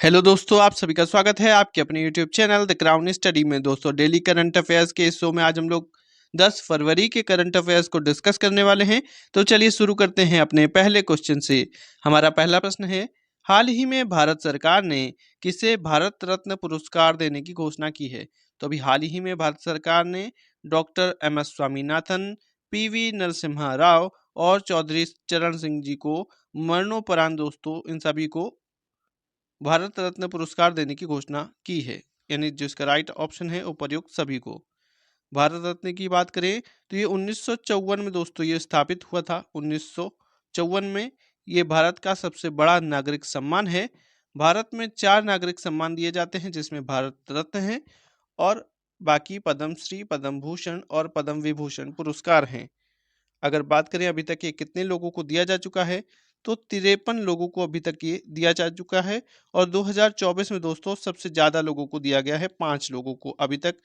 Hello दोस्तों, आप सभी का स्वागत है आपके अपने YouTube channel the crown study में। दोस्तों, डेली करंट अफेयर्स के इस शो में आज हम लोग 10 फरवरी के करंट अफेयर्स को डिस्कस करने वाले हैं। तो चलिए शुरू करते हैं अपने पहले क्वेश्चन से। हमारा पहला प्रश्न है, हाल ही में भारत सरकार ने किसे भारत रत्न पुरस्कार देने की घोषणा की है? तो अभी हाल ही में भारत सरकार ने doctor MS Swaminathan, PV Narasimha Rao और चौधरी चरण सिंह जी को मरणोपरांत दोस्तों इन सभी को भारत रत्न पुरस्कार देने की घोषणा की है। यानी जिसका राइट ऑप्शन है उपर्युक्त सभी को। भारत रत्न की बात करें तो ये 1954 में दोस्तों ये स्थापित हुआ था। 1954 में ये भारत का सबसे बड़ा नागरिक सम्मान है। भारत में 4 नागरिक सम्मान दिए जाते हैं जिसमें भारत रत्न है और बाकी पद्मश्री, पद्म भूषण और पद्म विभूषण पुरस्कार हैं। अगर बात करें अभी तक ये कितने लोगों को दिया जा चुका है तो 53 लोगों को अभी तक ये दिया जा चुका है और 2024 में दोस्तों सबसे ज़्यादा लोगों को दिया गया है, 5 लोगों को। अभी तक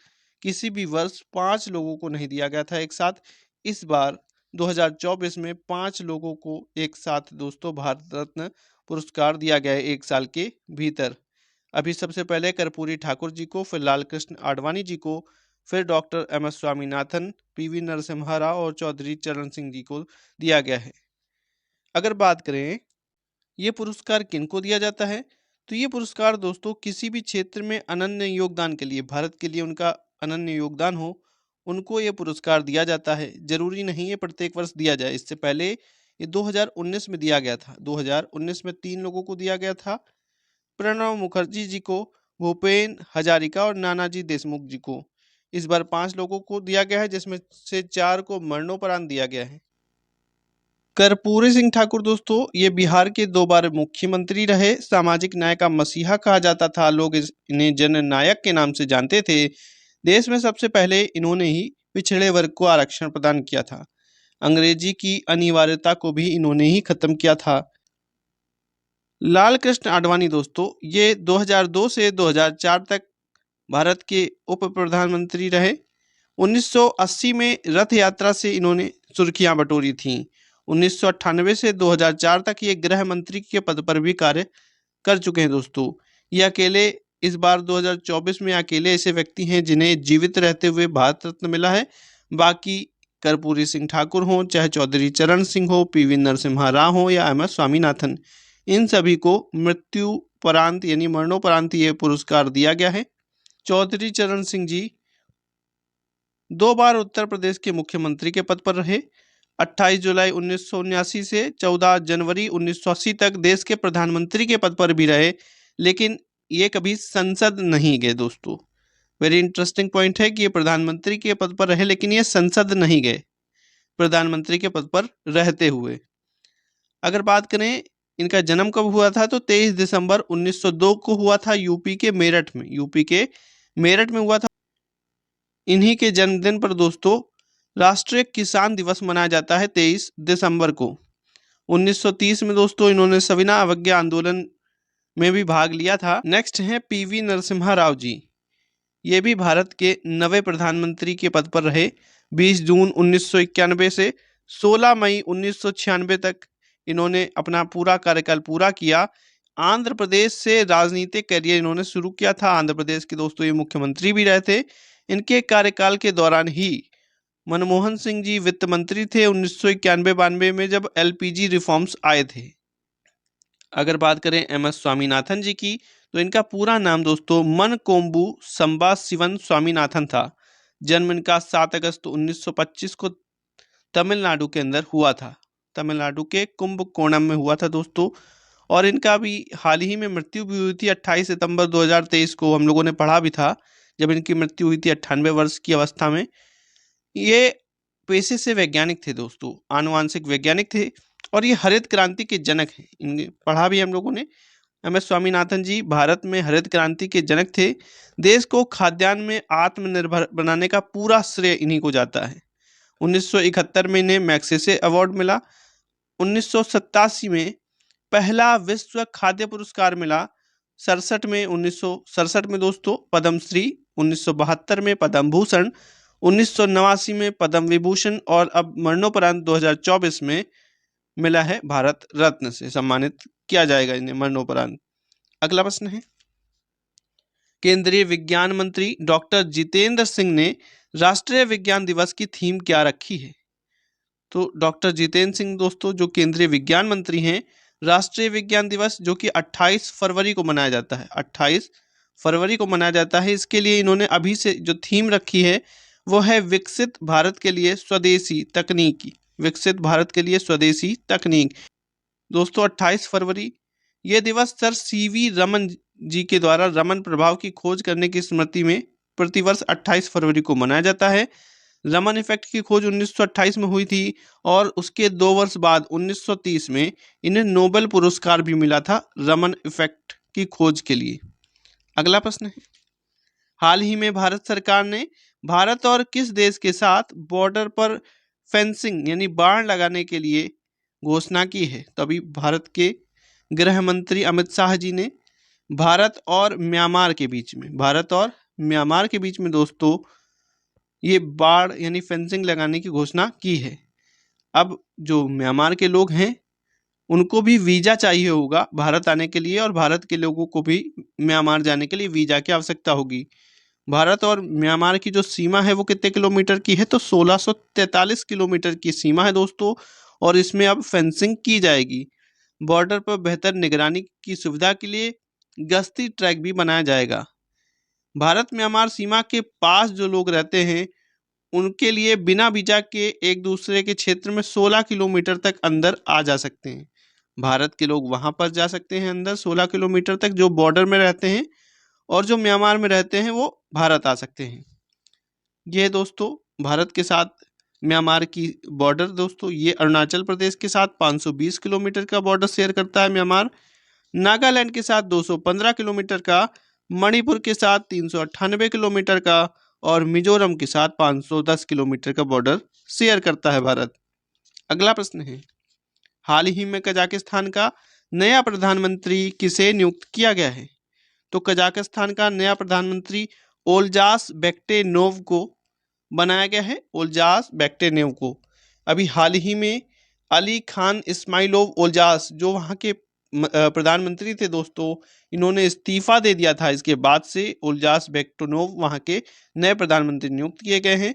किसी भी वर्ष 5 लोगों को नहीं दिया गया था एक साथ। इस बार 2024 में 5 लोगों को एक साथ दोस्तों भारत रत्न पुरस्कार दिया गया है एक साल के भीतर। अभी सबसे पहले कर्पूरी ठाकुर जी को, फिर लाल कृष्ण आडवाणी जी को, फिर doctor MS Swaminathan, PV Narasimha Rao और चौधरी चरण सिंह जी को दिया गया है। अगर बात करें ये पुरस्कार किनको दिया जाता है तो ये पुरस्कार दोस्तों किसी भी क्षेत्र में अनन्य योगदान के लिए, भारत के लिए उनका अनन्य योगदान हो, उनको ये पुरस्कार दिया जाता है। जरूरी नहीं है प्रत्येक वर्ष दिया जाए। इससे पहले ये 2019 में दिया गया था। 2019 में 3 लोगों को दिया गया था, प्रणब मुखर्जी जी को, भूपेन हजारिका और नानाजी देशमुख जी को। इस बार 5 लोगों को दिया गया है जिसमें से 4 को मरणोपरांत दिया गया है। कर्पूरी सिंह ठाकुर दोस्तों ये बिहार के 2 बार मुख्यमंत्री रहे, सामाजिक न्याय का मसीहा कहा जाता था। लोग इन्हें जननायक के नाम से जानते थे। देश में सबसे पहले इन्होंने ही पिछड़े वर्ग को आरक्षण प्रदान किया था। अंग्रेजी की अनिवार्यता को भी इन्होंने ही खत्म किया था। लाल कृष्ण आडवाणी दोस्तों ये 2002 से 2004 तक भारत के उप प्रधानमंत्री रहे। 1980 में रथ यात्रा से इन्होंने सुर्खियां बटोरी थीं। 1998 से 2004 तक ये गृह मंत्री के पद पर भी कार्य कर चुके हैं दोस्तों। ये अकेले इस बार 2024 में अकेले ऐसे व्यक्ति हैं जिन्हें जीवित रहते हुए भारत रत्न मिला है। बाकी कर्पूरी सिंह ठाकुर हों, चाहे चौधरी चरण सिंह हो, PV नरसिम्हा राव हो या MS स्वामीनाथन, इन सभी को मृत्युपरांत यानी मरणोपरांत ये पुरस्कार दिया गया है। चौधरी चरण सिंह जी 2 बार उत्तर प्रदेश के मुख्यमंत्री के पद पर रहे। 28 जुलाई 1979 से 14 जनवरी 1980 तक देश के प्रधानमंत्री के पद पर भी रहे, लेकिन ये कभी संसद नहीं गए दोस्तों। वेरी इंटरेस्टिंग पॉइंट है कि ये प्रधानमंत्री के पद पर रहे लेकिन ये संसद नहीं गए, प्रधानमंत्री के पद पर रहते हुए। अगर बात करें इनका जन्म कब हुआ था तो 23 दिसंबर 1902 को हुआ था यूपी के मेरठ में हुआ था। इन्हीं के जन्मदिन पर दोस्तों राष्ट्रीय किसान दिवस मनाया जाता है 23 दिसंबर को। 1930 में दोस्तों इन्होंने सविना अवज्ञा आंदोलन में भी भाग लिया था। नेक्स्ट हैं PV नरसिम्हा राव जी। ये भी भारत के 9वें प्रधानमंत्री के पद पर रहे। 20 जून 1991 से 16 मई 1996 तक इन्होंने अपना पूरा कार्यकाल पूरा किया। आंध्र प्रदेश से राजनीतिक करियर इन्होंने शुरू किया था। आंध्र प्रदेश के दोस्तों ये मुख्यमंत्री भी रहे थे। इनके कार्यकाल के दौरान ही मनमोहन सिंह जी वित्त मंत्री थे 1991-92 में जब LPG रिफॉर्म्स आए थे। अगर बात करें MS स्वामीनाथन जी की तो इनका पूरा नाम दोस्तों मनकोम्बू संबा शिवन स्वामीनाथन था। जन्म इनका 7 अगस्त 1925 को तमिलनाडु के अंदर हुआ था। तमिलनाडु के कुंभकोणम में हुआ था दोस्तों। और इनका भी हाल ही में मृत्यु भी हुई थी 28 सितंबर 2023 को। हम लोगों ने पढ़ा भी था जब इनकी मृत्यु हुई थी 98 वर्ष की अवस्था में। ये पेशे से वैज्ञानिक थे दोस्तों, आनुवांशिक वैज्ञानिक थे और ये हरित क्रांति के जनक हैं। इनके पढ़ा भी हम लोगों ने। MS स्वामीनाथन जी भारत में हरित क्रांति के जनक थे। देश को खाद्यान्न में आत्मनिर्भर बनाने का पूरा श्रेय इन्हीं को जाता है। 1971 में इन्हें मैग्सेसे अवार्ड मिला। 1987 में पहला विश्व खाद्य पुरस्कार मिला। 1967 में दोस्तों पद्मश्री, 1972 में पद्म भूषण, 1989 में पद्म विभूषण और अब मरणोपरांत 2024 में मिला है भारत रत्न से सम्मानित किया जाएगा इन्हें मरणोपरांत। अगला प्रश्न है, केंद्रीय विज्ञान मंत्री डॉक्टर जितेंद्र सिंह ने राष्ट्रीय विज्ञान दिवस की थीम क्या रखी है? तो डॉक्टर जितेंद्र सिंह दोस्तों जो केंद्रीय विज्ञान मंत्री हैं, राष्ट्रीय विज्ञान दिवस जो कि 28 फरवरी को मनाया जाता है, 28 फरवरी को मनाया जाता है, इसके लिए इन्होंने अभी से जो थीम रखी है वो है विकसित भारत के लिए स्वदेशी तकनीकी, विकसित भारत के लिए स्वदेशी तकनीक। दोस्तों 28 फरवरी ये दिवस सर सीवी रमन जी के द्वारा रमन प्रभाव की खोज करने की स्मृति में प्रतिवर्ष 28 फरवरी को मनाया जाता है। रमन इफेक्ट की खोज 1928 में हुई थी और उसके 2 वर्ष बाद 1930 में इन्हें नोबेल पुरस्कार भी मिला था रमन इफेक्ट की खोज के लिए। अगला प्रश्न है, हाल ही में भारत सरकार ने भारत और किस देश के साथ बॉर्डर पर फेंसिंग यानी बाड़ लगाने के लिए घोषणा की है? तो अभी भारत के गृह मंत्री अमित शाह जी ने भारत और म्यांमार के बीच में, भारत और म्यांमार के बीच में दोस्तों ये बाड़ यानी फेंसिंग लगाने की घोषणा की है। अब जो म्यांमार के लोग हैं उनको भी वीजा चाहिए होगा भारत आने के लिए और भारत के लोगों को भी म्यांमार जाने के लिए वीजा की आवश्यकता होगी। भारत और म्यांमार की जो सीमा है वो कितने किलोमीटर की है? तो 1643 किलोमीटर की सीमा है दोस्तों और इसमें अब फेंसिंग की जाएगी। बॉर्डर पर बेहतर निगरानी की सुविधा के लिए गश्ती ट्रैक भी बनाया जाएगा। भारत म्यांमार सीमा के पास जो लोग रहते हैं उनके लिए बिना वीजा के एक दूसरे के क्षेत्र में 16 किलोमीटर तक अंदर आ जा सकते हैं। भारत के लोग वहां पर जा सकते हैं अंदर 16 किलोमीटर तक जो बॉर्डर में रहते हैं और जो म्यांमार में रहते हैं वो भारत आ सकते हैं। ये दोस्तों भारत के साथ म्यांमार की बॉर्डर दोस्तों, ये अरुणाचल प्रदेश के साथ 520 किलोमीटर का बॉर्डर शेयर करता है म्यांमार, नागालैंड के साथ 215 किलोमीटर का, मणिपुर के साथ 398 किलोमीटर का और मिजोरम के साथ 510 किलोमीटर का बॉर्डर शेयर करता है भारत। अगला प्रश्न है, हाल ही में कजाकिस्तान का नया प्रधानमंत्री किसे नियुक्त किया गया है? तो कजाकिस्तान का नया प्रधानमंत्री ओल्जास बेक्टेनोव को बनाया गया है, ओल्जास बेक्टेनोव को। अभी हाल ही में अली खान इस्माइलोव ओल्जास जो वहाँ के प्रधानमंत्री थे दोस्तों, इन्होंने इस्तीफा दे दिया था। इसके बाद से ओल्जास बेक्टेनोव वहाँ के नए प्रधानमंत्री नियुक्त किए गए हैं।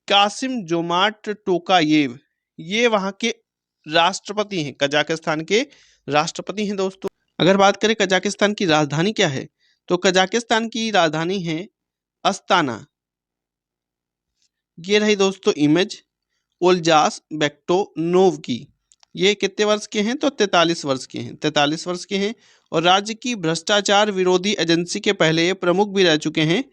कासिम जोमार्ट टोकायेव ये वहाँ के राष्ट्रपति हैं, कजाकिस्तान के राष्ट्रपति हैं दोस्तों। अगर बात करें कजाकिस्तान की राजधानी क्या है, तो कजाकिस्तान की राजधानी है अस्ताना। ये रही दोस्तों इमेज ओल्जास बेक्टेनोव की। ये कितने वर्ष के हैं? तो 43 वर्ष के हैं, 43 वर्ष के हैं और राज्य की भ्रष्टाचार विरोधी एजेंसी के पहले ये प्रमुख भी रह चुके हैं।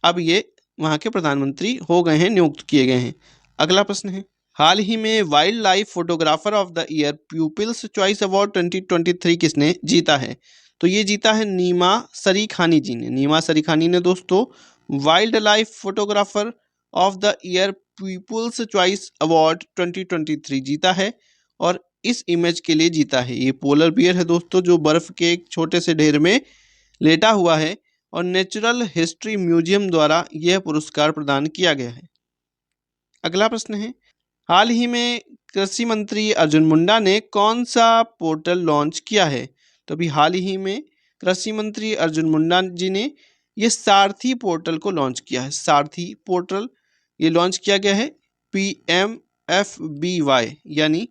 अब ये वहाँ के प्रधानमंत्री हो गए हैं, नियुक्त किए गए हैं। अगला प्रश्न है, हाल ही में wild life photographer of the year people's choice award 2023 किसने जीता है? तो ये जीता है नीमा सरीखानी जी ने। नीमा सरीखानी ने दोस्तों wild life photographer of the year people's choice award 2023 जीता है और इस इमेज के लिए जीता है। ये पोलर बियर है दोस्तों जो बर्फ के एक छोटे से ढेर में लेटा हुआ है और नेचुरल हिस्ट्री म्यूजियम द्वारा यह पुरस्कार प्रदान किया गया है। अगला प्रश्न है, हाल ही में कृषि मंत्री अर्जुन मुंडा ने कौन सा पोर्टल लॉन्च किया है? तो अभी हाल ही में कृषि मंत्री अर्जुन मुंडा जी ने ये सारथी पोर्टल को लॉन्च किया है। सारथी पोर्टल ये लॉन्च किया गया है PMFBY यानी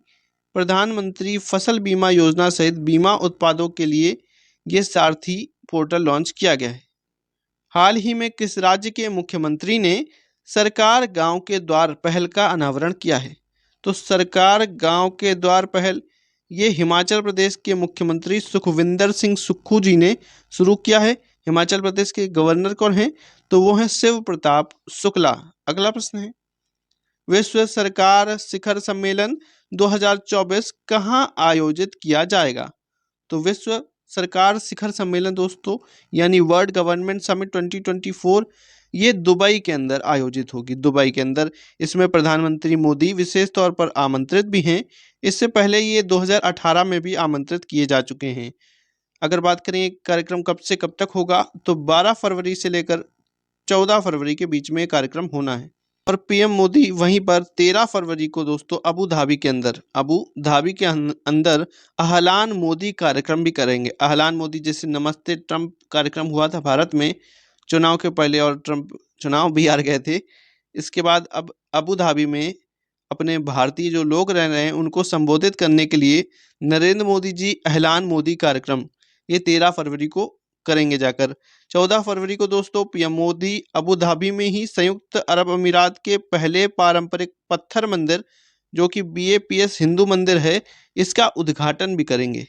प्रधानमंत्री फसल बीमा योजना सहित बीमा उत्पादों के लिए ये सारथी पोर्टल लॉन्च किया गया है। हाल ही में किस राज्य के मुख्यमंत्री ने सरकार गांव के द्वार पहल का अनावरण किया है? तो सरकार गांव के द्वार पहल ये हिमाचल प्रदेश के मुख्यमंत्री सुखविंदर सिंह सुक्खू जी ने शुरू किया है। हिमाचल प्रदेश के गवर्नर कौन हैं? तो वो हैं शिव प्रताप शुक्ला। अगला प्रश्न है, विश्व सरकार शिखर सम्मेलन 2024 कहाँ आयोजित किया जाएगा? तो विश्व सरकार शिखर सम्मेलन दोस्तों यानी वर्ल्ड गवर्नमेंट समिट 2024 ये दुबई के अंदर आयोजित होगी, दुबई के अंदर। इसमें प्रधानमंत्री मोदी विशेष तौर पर आमंत्रित भी हैं। इससे पहले ये 2018 में भी आमंत्रित किए जा चुके हैं। अगर बात करें कार्यक्रम कब से कब तक होगा, तो 12 फरवरी से लेकर 14 फरवरी के बीच में कार्यक्रम होना है। और पीएम मोदी वहीं पर 13 फरवरी को दोस्तों अबू धाबी के अंदर अहलान मोदी कार्यक्रम भी करेंगे। अहलान मोदी जैसे नमस्ते ट्रंप कार्यक्रम हुआ था भारत में चुनाव के पहले, और ट्रंप चुनाव भी हार गए थे। इसके बाद अब अबू धाबी में अपने भारतीय जो लोग रह रहे हैं उनको संबोधित करने के लिए नरेंद्र मोदी जी अहलान मोदी कार्यक्रम ये 13 फरवरी को करेंगे जाकर। 14 फरवरी को दोस्तों पीएम मोदी अबू धाबी में ही संयुक्त अरब अमीरात के पहले पारंपरिक पत्थर मंदिर जो कि BAPS हिंदू मंदिर है, इसका उद्घाटन भी करेंगे।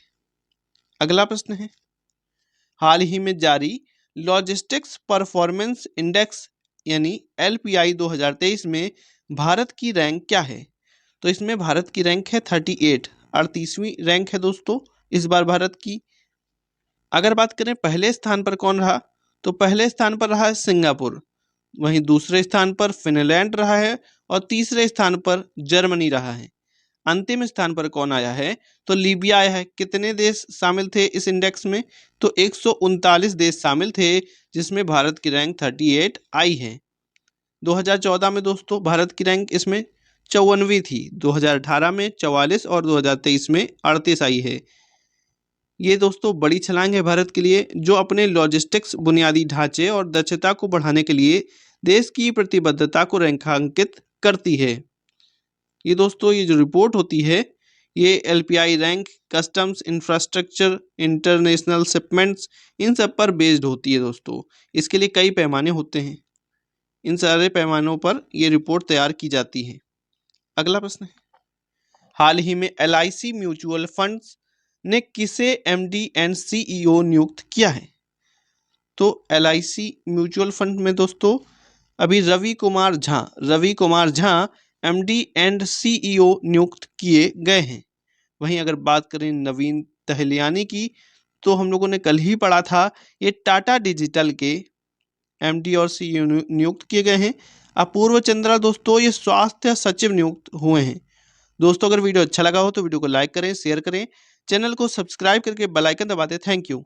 अगला प्रश्न है, हाल ही में जारी लॉजिस्टिक्स परफॉर्मेंस इंडेक्स यानी LPI 2023 में भारत की रैंक क्या है? तो इसमें भारत की रैंक है 38, 38वीं रैंक है दोस्तों इस बार भारत की। अगर बात करें पहले स्थान पर कौन रहा, तो पहले स्थान पर रहा है सिंगापुर, वहीं दूसरे स्थान पर फिनलैंड रहा है और तीसरे स्थान पर जर्मनी रहा है। अंतिम स्थान पर कौन आया है, तो लीबिया आया है। कितने देश शामिल थे इस इंडेक्स में, तो 139 देश शामिल थे जिसमें भारत की रैंक 38 आई है। 2014 में दोस्तों भारत की रैंक इसमें 54वीं थी, 2018 में 44 और 2023 में 38 आई है। ये दोस्तों बड़ी छलांग है भारत के लिए, जो अपने लॉजिस्टिक्स बुनियादी ढांचे और दक्षता को बढ़ाने के लिए देश की प्रतिबद्धता को रेखांकित करती है। ये दोस्तों ये जो रिपोर्ट होती है ये LPI rank, customs, infrastructure, international shipments, इन सब पर बेस्ड होती है दोस्तों। इसके लिए कई पैमाने होते हैं, इन सारे पैमानों पर ये रिपोर्ट तैयार की जाती है। अगला प्रश्न है, हाल ही में LIC म्यूचुअल फंड्स ने किसे MD एंड CEO नियुक्त किया है? तो LIC म्यूचुअल फंड में दोस्तों अभी Ravi Kumar Jha MD and CEO नियुक्त किए गए हैं। वहीं अगर बात करें नवीन तहलियानी की, तो हम लोगों ने कल ही पढ़ा था ये टाटा डिजिटल के MD और CEO नियुक्त किए गए हैं। अपूर्व चंद्रा दोस्तों ये स्वास्थ्य सचिव नियुक्त हुए हैं। दोस्तों अगर वीडियो अच्छा लगा हो तो वीडियो को लाइक करें, शेयर करें, चैनल को सब्सक्राइब करके बेल आइकन दबा दें। Thank you.